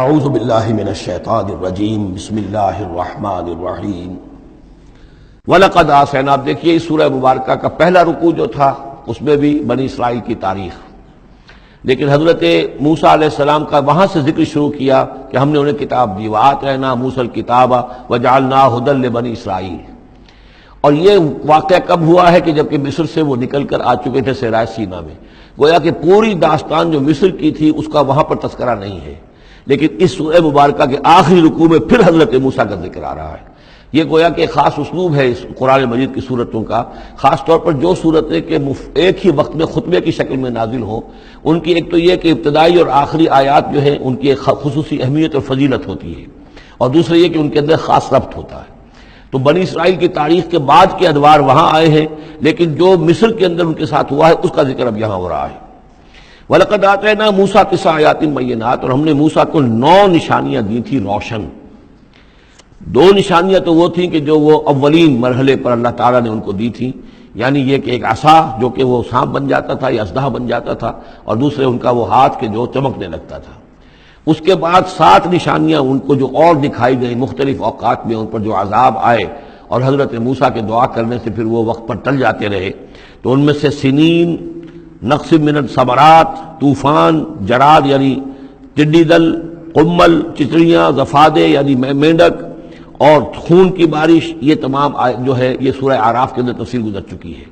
اعوذ باللہ من الشیطان الرجیم بسم اللہ الرحمن الرحیم وَلَقَدْ آتَيْنَا. آپ دیکھیے اس سورہ مبارکہ کا پہلا رکوع جو تھا اس میں بھی بنی اسرائیل کی تاریخ، لیکن حضرت موسیٰ علیہ السلام کا وہاں سے ذکر شروع کیا کہ ہم نے انہیں کتاب دی، وَآتَيْنَا مُوسَى الْكِتَابَ وَجَعَلْنَاهُ هُدًى لِبَنِي اسرائیل. اور یہ واقعہ کب ہوا ہے کہ جبکہ مصر سے وہ نکل کر آ چکے تھے صحرائے سینا میں. گویا کہ پوری داستان جو مصر کی تھی اس کا وہاں پر تذکرہ نہیں ہے، لیکن اس سورہ مبارکہ کے آخری رکوع میں پھر حضرت موسیٰ کا ذکر آ رہا ہے. یہ گویا کہ خاص اسلوب ہے اس قرآن مجید کی صورتوں کا، خاص طور پر جو صورتیں کہ ایک ہی وقت میں خطبے کی شکل میں نازل ہوں، ان کی ایک تو یہ کہ ابتدائی اور آخری آیات جو ہیں ان کی ایک خصوصی اہمیت اور فضیلت ہوتی ہے، اور دوسرا یہ کہ ان کے اندر خاص ربط ہوتا ہے. تو بنی اسرائیل کی تاریخ کے بعد کے ادوار وہاں آئے ہیں، لیکن جو مصر کے اندر ان کے ساتھ ہوا ہے اس کا ذکر اب یہاں ہو رہا ہے. وَلَقَدْ آتَيْنَا مُوسَىٰ 9 آیات بینات. اور ہم نے موسیٰ کو 9 نشانیاں دی تھی روشن. 2 نشانیاں تو وہ تھیں کہ جو وہ اولین مرحلے پر اللہ تعالیٰ نے ان کو دی تھیں، یعنی یہ کہ ایک عصا جو کہ وہ سانپ بن جاتا تھا یا اژدہا بن جاتا تھا، اور دوسرے ان کا وہ ہاتھ کے جو چمکنے لگتا تھا. اس کے بعد 7 نشانیاں ان کو جو اور دکھائی گئیں مختلف اوقات میں، ان پر جو عذاب آئے اور حضرت موسیٰ کے دعا کرنے سے پھر وہ وقت پر ٹل جاتے رہے. تو ان میں سے سنین، نقص من الثمرات، طوفان، جراد یعنی ٹڈی دل، قمل چچڑیاں، ضفادع یعنی مینڈک، اور خون کی بارش، یہ تمام جو ہے یہ سورہ اعراف کے اندر تفصیل گزر چکی ہے.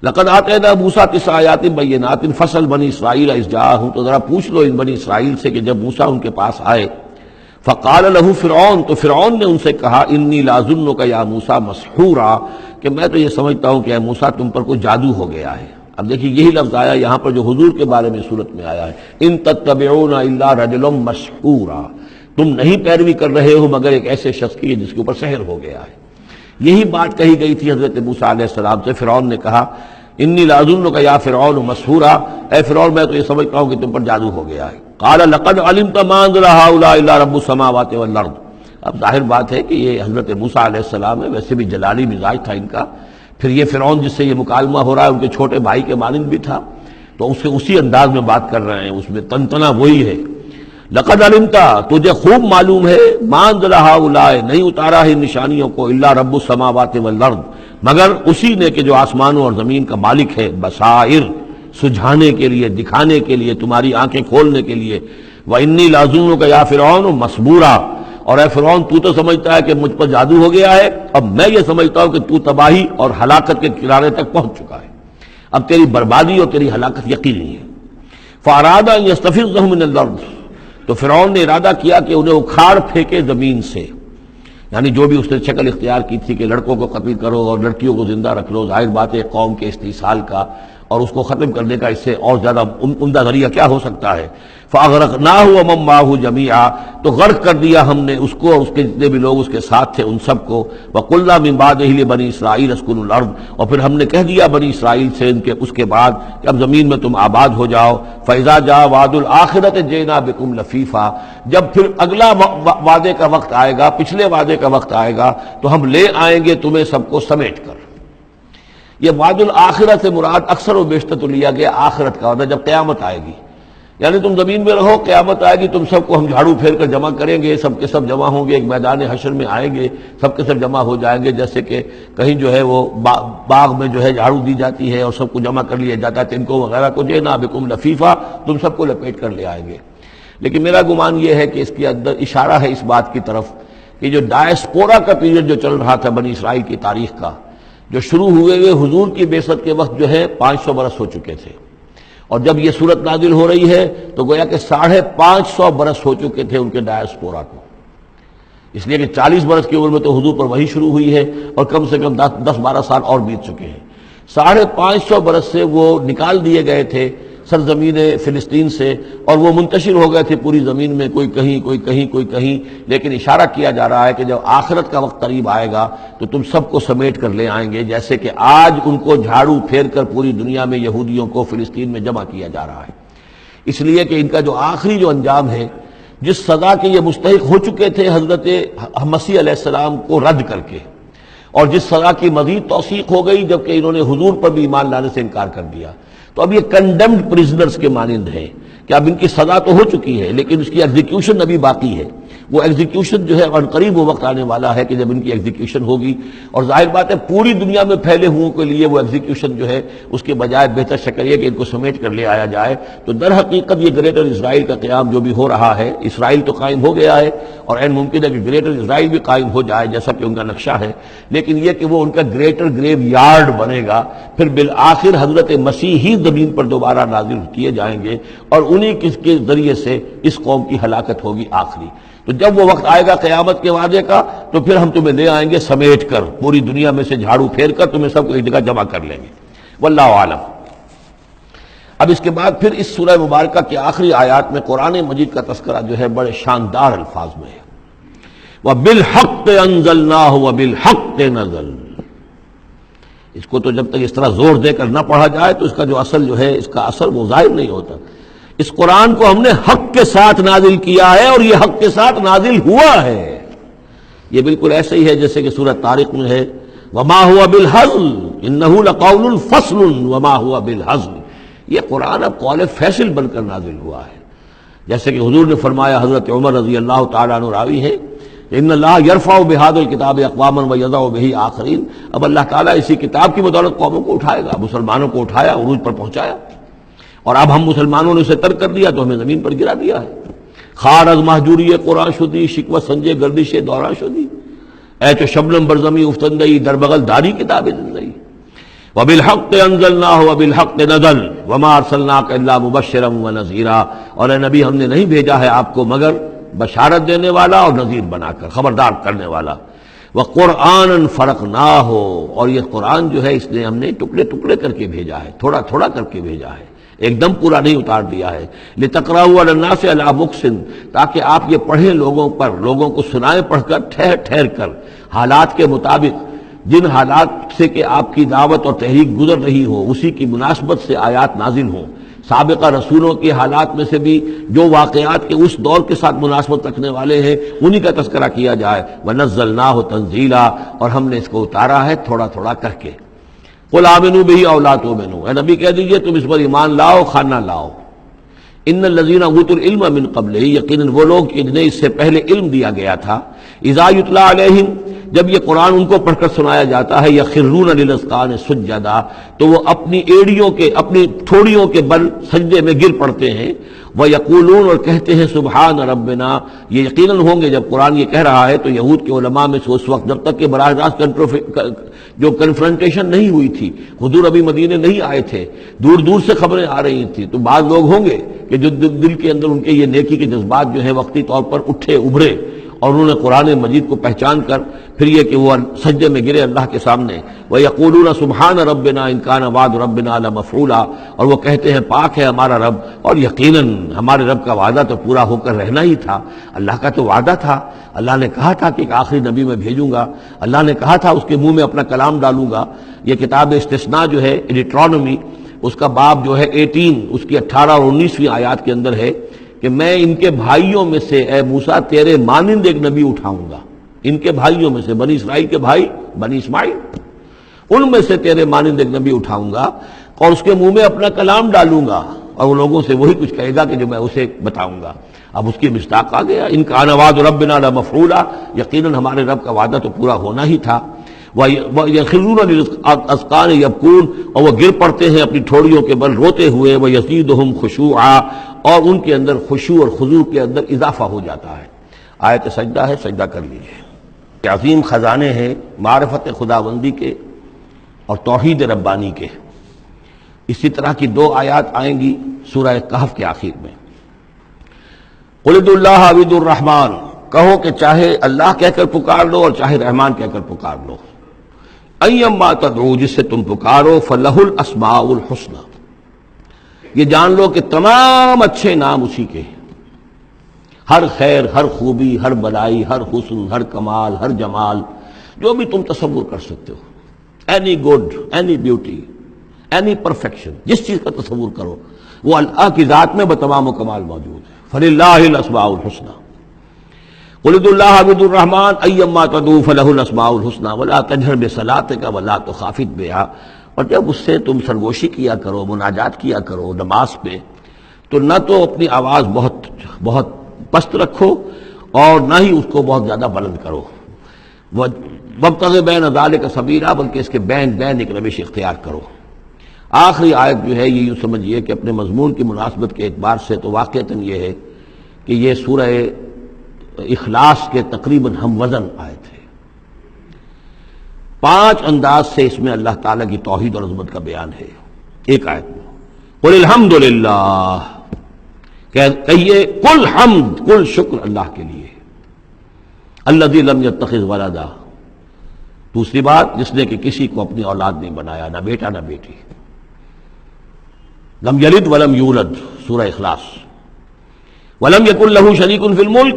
لقد آتینا موسیٰ 9 آیات بینات فصل بنی اسرائیل اذ جاءہم. تو ذرا پوچھ لو ان بنی اسرائیل سے کہ جب موسیٰ ان کے پاس آئے، فقال له فرعون، تو فرعون نے ان سے کہا، انی لاظنک یا موسیٰ مسحورا، کہ میں تو یہ سمجھتا ہوں کہ اے موسیٰ تم پر کوئی جادو ہو گیا ہے. اب دیکھیے یہی لفظ آیا یہاں پر جو حضور کے بارے میں صورت میں آیا ہے، ان تتبعون الا رجلا مسحورا، تم نہیں پیروی کر رہے ہو مگر ایک ایسے شخص کی جس کے اوپر سحر ہو گیا ہے. یہی بات کہی گئی تھی حضرت موسیٰ علیہ السلام سے. فرعون نے کہا، انی لاظنک یا فرعون مسحورا، اے فرعون میں تو یہ سمجھتا ہوں کہ تم پر جادو ہو گیا ہے. قال لقد علمت ما انزل هؤلاء الا رب السماوات والارض. اب ظاہر بات ہے کہ یہ حضرت موسیٰ علیہ السلام ہے، ویسے بھی جلالی مزاج تھا ان کا. پھر یہ فرعون جس سے یہ مکالمہ ہو رہا ہے ان کے چھوٹے بھائی کے مانند بھی تھا، تو اس سے اسی انداز میں بات کر رہے ہیں، اس میں تنتنا وہی ہے. لقد علمت، تجھے خوب معلوم ہے، ما انزل هؤلاء، نہیں اتارا ہے ان نشانیوں کو، الا رب السماوات والارض، مگر اسی نے کہ جو آسمانوں اور زمین کا مالک ہے، بصائر، سجھانے کے لیے، دکھانے کے لیے، تمہاری آنکھیں کھولنے کے لیے. وانی لاظنک یا فرعون مسبورا، اور اے فرعون تو سمجھتا ہے کہ مجھ پر جادو ہو گیا ہے، اب میں یہ سمجھتا ہوں کہ تو تباہی اور ہلاکت کے کنارے تک پہنچ چکا ہے، اب تیری بربادی اور تیری ہلاکت یقینی ہے. فاراد ان یستفزهم من الارض، تو فرعون نے ارادہ کیا کہ انہیں اکھاڑ پھینکے زمین سے، یعنی جو بھی اس نے شکل اختیار کی تھی کہ لڑکوں کو قتل کرو اور لڑکیوں کو زندہ رکھ لو، ظاہر بات ہے قوم کے استحصال کا اور اس کو ختم کرنے کا اس سے اور زیادہ عمدہ ذریعہ کیا ہو سکتا ہے. فاغرقناہ ومن معہ جمیعا، تو غرق کر دیا ہم نے اس کو اور اس کے جتنے بھی لوگ اس کے ساتھ تھے ان سب کو. وقلنا من بعدہ لبنی اسرائیل اسکنوا الارض، اور پھر ہم نے کہہ دیا بنی اسرائیل سے ان کے اس کے بعد کہ اب زمین میں تم آباد ہو جاؤ. فاذا جاء وعد الآخرۃ جئنا بکم لفیفا، جب پھر اگلا وعدے کا وقت آئے گا، پچھلے وعدے کا وقت آئے گا تو ہم لے آئیں گے تمہیں سب کو سمیٹ کر. یہ وعد الآخرہ سے مراد اکثر و بیشتر تو لیا گیا آخرت کا، اور جب قیامت آئے گی، یعنی تم زمین میں رہو، قیامت آئے گی تم سب کو ہم جھاڑو پھیر کر جمع کریں گے، سب کے سب جمع ہوں گے، ایک میدان حشر میں آئیں گے، سب کے سب جمع ہو جائیں گے. جیسے کہ کہیں جو ہے وہ باغ میں جو ہے جھاڑو دی جاتی ہے اور سب کو جمع کر لیا جاتا ہے، تنکو وغیرہ کو، جئنا بکم لفیفا، تم سب کو لپیٹ کر لے آئیں گے. لیکن میرا گمان یہ ہے کہ اس کے اندر اشارہ ہے اس بات کی طرف کہ جو ڈائسپورا کا پیریڈ جو چل رہا تھا بنی اسرائیل کی تاریخ کا، جو شروع ہوئے حضور کی بعثت کے وقت جو ہے 500 برس ہو چکے تھے، اور جب یہ صورت نازل ہو رہی ہے تو گویا کہ 550 برس ہو چکے تھے ان کے ڈائسپورا کو. اس لیے کہ 40 برس کی عمر میں تو حضور پر وحی شروع ہوئی ہے اور کم سے کم 10-12 سال اور بیت چکے ہیں. 550 برس سے وہ نکال دیے گئے تھے سرزمین فلسطین سے، اور وہ منتشر ہو گئے تھے پوری زمین میں، کوئی کہیں کوئی کہیں کوئی کہیں. لیکن اشارہ کیا جا رہا ہے کہ جب آخرت کا وقت قریب آئے گا تو تم سب کو سمیٹ کر لے آئیں گے، جیسے کہ آج ان کو جھاڑو پھیر کر پوری دنیا میں یہودیوں کو فلسطین میں جمع کیا جا رہا ہے. اس لیے کہ ان کا جو آخری جو انجام ہے، جس سزا کے یہ مستحق ہو چکے تھے حضرت مسیح علیہ السلام کو رد کر کے، اور جس سزا کی مزید توثیق ہو گئی جبکہ انہوں نے حضور پر بھی ایمان لانے سے انکار کر دیا، تو اب یہ کنڈمڈ پرزنرز کے مانند ہیں کہ اب ان کی سزا تو ہو چکی ہے لیکن اس کی ایگزیکیوشن ابھی باقی ہے. وہ ایگزیکیوشن جو ہے اور قریب وہ وقت آنے والا ہے کہ جب ان کی ایگزیکیوشن ہوگی، اور ظاہر بات ہے پوری دنیا میں پھیلے ہوئوں کے لیے وہ ایگزیکیوشن جو ہے اس کے بجائے بہتر شکل یہ کہ ان کو سمیٹ کر لے آیا جائے. تو در حقیقت یہ گریٹر اسرائیل کا قیام جو بھی ہو رہا ہے، اسرائیل تو قائم ہو گیا ہے اور عین ممکن ہے کہ گریٹر اسرائیل بھی قائم ہو جائے جیسا کہ ان کا نقشہ ہے، لیکن یہ کہ وہ ان کا گریٹر گریو یارڈ بنے گا. پھر بالآخر حضرت مسیح ہی زمین پر دوبارہ نازل کیے جائیں گے اور انہی کے ذریعے سے اس قوم کی ہلاکت ہوگی آخری. تو جب وہ وقت آئے گا قیامت کے وعدے کا تو پھر ہم تمہیں لے آئیں گے سمیٹ کر، پوری دنیا میں سے جھاڑو پھیر کر تمہیں سب کو ایک جگہ جمع کر لیں گے. واللہ عالم. اب اس کے بعد پھر اس سورہ مبارکہ کے آخری آیات میں قرآن مجید کا تذکرہ جو ہے بڑے شاندار الفاظ میں ہے. وَبِالْحَقِّ أَنزَلْنَاهُ وَبِالْحَقِّ نَزَلَ. اس کو تو جب تک اس طرح زور دے کر نہ پڑھا جائے تو اس کا جو اصل جو ہے اس کا اثر وہ ظاہر نہیں ہوتا. اس قرآن کو ہم نے حق کے ساتھ نازل کیا ہے اور یہ حق کے ساتھ نازل ہوا ہے. یہ بالکل ایسے ہی ہے جیسے کہ سورۃ طارق میں ہے وما هو بالهزل انه لقول فصل وما هو بالهزل. یہ قرآن اب قول فیصل بن کر نازل ہوا ہے. جیسے کہ حضور نے فرمایا، حضرت عمر رضی اللہ تعالیٰ عنہ راوی ہے، ان اللہ یرفع بهذا الکتاب اقواما ویضع به آخرین. اب اللہ تعالیٰ اسی کتاب کی بدولت قوموں کو اٹھائے گا. مسلمانوں کو اٹھایا، عروج پر پہنچایا، اور اب ہم مسلمانوں نے اسے ترک کر دیا تو ہمیں زمین پر گرا دیا ہے. خار از محجوری قرآن شدی شکوہ سنجے گردش دوران شدی اے تو شبنم برزمی افتندئی در بغل داری کتاب زندگی. وبالحق انزلناہ وبالحق نزل وما ارسلناک الا مبشرا ونذیرا. اور اے نبی ہم نے نہیں بھیجا ہے آپ کو مگر بشارت دینے والا اور نذیر بنا کر، خبردار کرنے والا. وقرآنا فرقناہ. اور یہ قرآن جو ہے اس نے ہم نے ٹکڑے ٹکڑے کر کے بھیجا ہے، تھوڑا تھوڑا کر کے بھیجا ہے، ایک دم پورا نہیں اتار دیا ہے. لتقرأوا علی الناس علی مکث. تاکہ آپ یہ پڑھیں لوگوں پر، لوگوں کو سنائیں پڑھ کر ٹھہر ٹھہر کر، حالات کے مطابق. جن حالات سے کہ آپ کی دعوت اور تحریک گزر رہی ہو اسی کی مناسبت سے آیات نازل ہوں. سابقہ رسولوں کے حالات میں سے بھی جو واقعات کے اس دور کے ساتھ مناسبت رکھنے والے ہیں انہی کا تذکرہ کیا جائے. وَنَزَّلْنَاهُ تَنزِيلًا. اور ہم نے اس کو اتارا ہے تھوڑا تھوڑا کر کے. قُلْ آمِنُوا بِهِ أَوْ لَا تُؤْمِنُوا. اے نبی کہہ دیجئے تم اس پر ایمان لاؤ خواہ نہ لاؤ. ان الذین اوتوا العلم من قبلہ. یقیناً وہ لوگ جنہیں اس سے پہلے علم دیا گیا تھا. اذا یتلیٰ علیہم. جب یہ قرآن ان کو پڑھ کر سنایا جاتا ہے، یخرون للاذقان سجدا. تو وہ اپنی ایڑیوں کے، اپنی ٹھوڑیوں کے بل سجدے میں گر پڑتے ہیں. وَيَقُولُونَ. اور کہتے ہیں سبحان ربنا. یہ یقیناً ہوں گے جب قرآن یہ کہہ رہا ہے تو یہود کے علماء میں سے اس وقت جب تک کہ براہ راست جو کنفرنٹیشن نہیں ہوئی تھی، حضور ابھی مدینے نہیں آئے تھے، دور دور سے خبریں آ رہی تھیں، تو بعض لوگ ہوں گے کہ جو دل کے اندر ان کے یہ نیکی کے جذبات جو ہیں وقتی طور پر اٹھے ابھرے اور انہوں نے قرآن مجید کو پہچان کر پھر یہ کہ وہ سجدے میں گرے اللہ کے سامنے. وَيَقُولُونَ سُبْحَانَ رَبِّنَا إِن كَانَ وَعْدُ رَبِّنَا لَمَفْعُولًا. اور وہ کہتے ہیں پاک ہے ہمارا رب، اور یقیناً ہمارے رب کا وعدہ تو پورا ہو کر رہنا ہی تھا. اللہ کا تو وعدہ تھا، اللہ نے کہا تھا کہ ایک آخری نبی میں بھیجوں گا، اللہ نے کہا تھا اس کے منہ میں اپنا کلام ڈالوں گا. یہ کتاب استثناء جو ہے ڈیٹرانومی، اس کا باب جو ہے 18 اس کی 18 اور 19ویں آیات کے اندر ہے کہ میں ان کے بھائیوں میں سے اے موسیٰ تیرے مانند ایک نبی اٹھاؤں گا. ان کے بھائیوں میں سے، بنی اسرائیل کے بھائی بنی اسماعیل، ان میں سے تیرے مانند ایک نبی اٹھاؤں گا اور اس کے منہ میں اپنا کلام ڈالوں گا اور وہ لوگوں سے وہی کچھ کہے گا کہ جو میں اسے بتاؤں گا. اب اس کی مصداق آ گیا. ان کان وعد ربنا لمفعولا. یقیناً ہمارے رب کا وعدہ تو پورا ہونا ہی تھا. وَيَخِرُّونَ لِلْأَذْقَانِ يَبْكُونَ. اور وہ گر پڑتے ہیں اپنی ٹھوڑیوں کے بل روتے ہوئے. وَيَزِيدُهُمْ خُشُوعًا. اور ان کے اندر خشوع اور خضوع کے اندر اضافہ ہو جاتا ہے. آیت سجدہ ہے، سجدہ کر لیجیے. عظیم خزانے ہیں معرفت خداوندی کے اور توحید ربانی کے. اسی طرح کی 2 آیات آئیں گی سورہ کہف کے آخر میں. قُلِ ادعوا اللَّهَ أَوِ ادعوا الرَّحْمَٰنَ. کہو کہ چاہے اللہ کہہ کر پکار لو اور چاہے رحمان کہہ کر پکار لو. ایما تدعو، جس سے تم پکارو، فَلَهُ الْأَسْمَاءُ الْحُسْنَى. یہ جان لو کہ تمام اچھے نام اسی کے ہیں. ہر خیر، ہر خوبی، ہر بلائی، ہر حسن، ہر کمال، ہر جمال، جو بھی تم تصور کر سکتے ہو، any good, any beauty, any perfection, جس چیز کا تصور کرو وہ اللہ کی ذات میں بتمام و کمال موجود ہے. فَلِلَّهِ الْأَسْمَاءُ الْحُسْنَى. قُلِ ادعوا اللَّهَ أَوِ ادعوا الرَّحْمَٰنَ أَيَّمَّا تَدْعُوا فَلَهُ الْأَسْمَاءُ الْحُسْنَى وَلَا تَجْهَرْ بِصَلَاتِكَ وَلَا تُخَافِتْ بِهَا. اور جب اس سے تم سرگوشی کیا کرو، مناجات کیا کرو نماز پہ، تو نہ تو اپنی آواز بہت بہت پست رکھو اور نہ ہی اس کو بہت زیادہ بلند کرو، وابتغ بین ذالک سبیلا، بلکہ اس کے بین ایک روش اختیار کرو۔ آخری آیت جو ہے یہ یوں سمجھیے کہ اپنے مضمون کی مناسبت کے اعتبار سے تو واقعتاً یہ ہے کہ یہ سورہ اخلاص کے تقریباً ہم وزن آیت ہے۔ 5 انداز سے اس میں اللہ تعالیٰ کی توحید اور عظمت کا بیان ہے ایک آیت میں۔ قل الحمدللہ، کہیے کل حمد، کل شکر اللہ کے لیے، الذی لم یتخذ ولدا، دوسری بات جس نے کہ کسی کو اپنی اولاد نہیں بنایا، نہ بیٹا نہ بیٹی، لم یلد ولم یولد، سورہ اخلاص، ولم یکن لہ شریک فی الملک،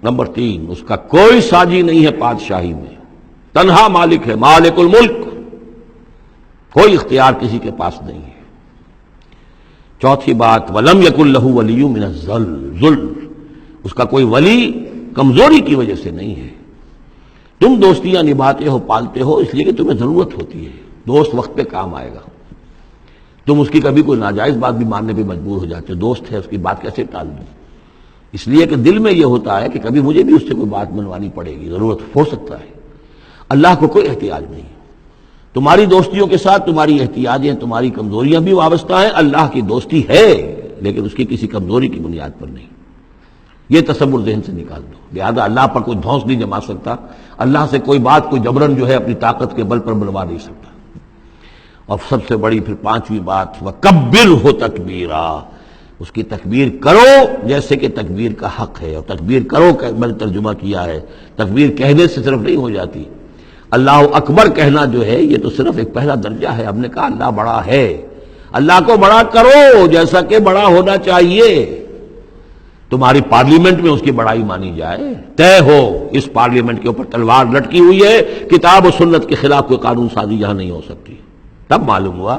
نمبر 3 اس کا کوئی ساجی نہیں ہے بادشاہی میں، تنہا مالک ہے، مالک الملک، کوئی اختیار کسی کے پاس نہیں ہے۔ چوتھی بات ولم یکن لہ ولی من الذل، اس کا کوئی ولی کمزوری کی وجہ سے نہیں ہے۔ تم دوستیاں نبھاتے ہو، پالتے ہو اس لیے کہ تمہیں ضرورت ہوتی ہے، دوست وقت پہ کام آئے گا، تم اس کی کبھی کوئی ناجائز بات بھی ماننے پہ مجبور ہو جاتے ہو، دوست ہے اس کی بات کیسے ٹال دوں، اس لیے کہ دل میں یہ ہوتا ہے کہ کبھی مجھے بھی اس سے کوئی بات منوانی پڑے گی، ضرورت ہو سکتا ہے۔ اللہ کو کوئی احتیاج نہیں، تمہاری دوستیوں کے ساتھ تمہاری احتیاجیں، تمہاری کمزوریاں بھی وابستہ ہیں، اللہ کی دوستی ہے لیکن اس کی کسی کمزوری کی بنیاد پر نہیں، یہ تصور ذہن سے نکال دو۔ لہذا اللہ پر کوئی دھونس نہیں جما سکتا، اللہ سے کوئی بات کوئی جبرن جو ہے اپنی طاقت کے بل پر بنوا نہیں سکتا۔ اور سب سے بڑی پھر 5ویں بات وَكَبِّرْهُ تَكْبِيرًا، اس کی تکبیر کرو جیسے کہ تکبیر کا حق ہے، اور تکبیر کرو کہ میں نے ترجمہ کیا ہے، تکبیر کہنے سے صرف نہیں ہو جاتی، اللہ اکبر کہنا جو ہے یہ تو صرف ایک پہلا درجہ ہے۔ ہم نے کہا اللہ بڑا ہے، اللہ کو بڑا کرو جیسا کہ بڑا ہونا چاہیے، تمہاری پارلیمنٹ میں اس کی بڑائی مانی جائے، طے ہو اس پارلیمنٹ کے اوپر تلوار لٹکی ہوئی ہے، کتاب و سنت کے خلاف کوئی قانون سازی یہاں نہیں ہو سکتی، تب معلوم ہوا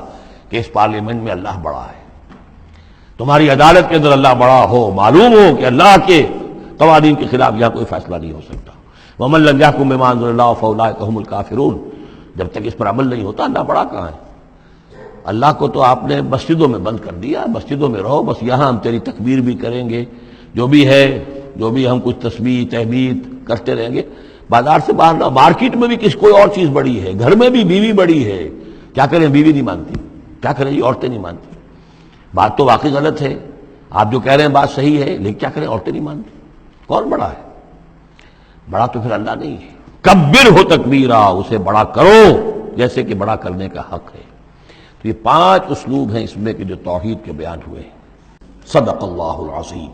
کہ اس پارلیمنٹ میں اللہ بڑا ہے۔ تمہاری عدالت کے اندر اللہ بڑا ہو، معلوم ہو کہ اللہ کے قوانین کے خلاف یہاں کوئی فیصلہ نہیں ہو سکتا۔ وَمَن لَمْ يَحْكُم بِمَا أَنزَلَ اللَّهُ فَأُولَٰئِكَ هُمُ الْكَافِرُونَ، جب تک اس پر عمل نہیں ہوتا اللہ بڑا کہاں ہے؟ اللہ کو تو آپ نے مسجدوں میں بند کر دیا، مسجدوں میں رہو، بس یہاں ہم تیری تکبیر بھی کریں گے، جو بھی ہے، جو بھی ہم کچھ تسبیح تحمید کرتے رہیں گے، بازار سے باہر نہ، مارکیٹ میں بھی کوئی اور چیز بڑی ہے، گھر میں بھی بیوی بڑی ہے، کیا کریں بیوی نہیں مانتی، کیا کریں یہ عورتیں نہیں مانتی، بات تو واقعی غلط ہے، آپ جو کہہ رہے ہیں بات صحیح ہے لیکن کیا کریں عورتیں نہیں مانتی، کون بڑا ہے؟ بڑا تو پھر اللہ نہیں ہے۔ کبرہ تکبیرا، اسے بڑا کرو جیسے کہ بڑا کرنے کا حق ہے۔ تو یہ 5 اسلوب ہیں اس میں کہ جو توحید کے بیان ہوئے ہیں۔ صدق اللہ العظیم۔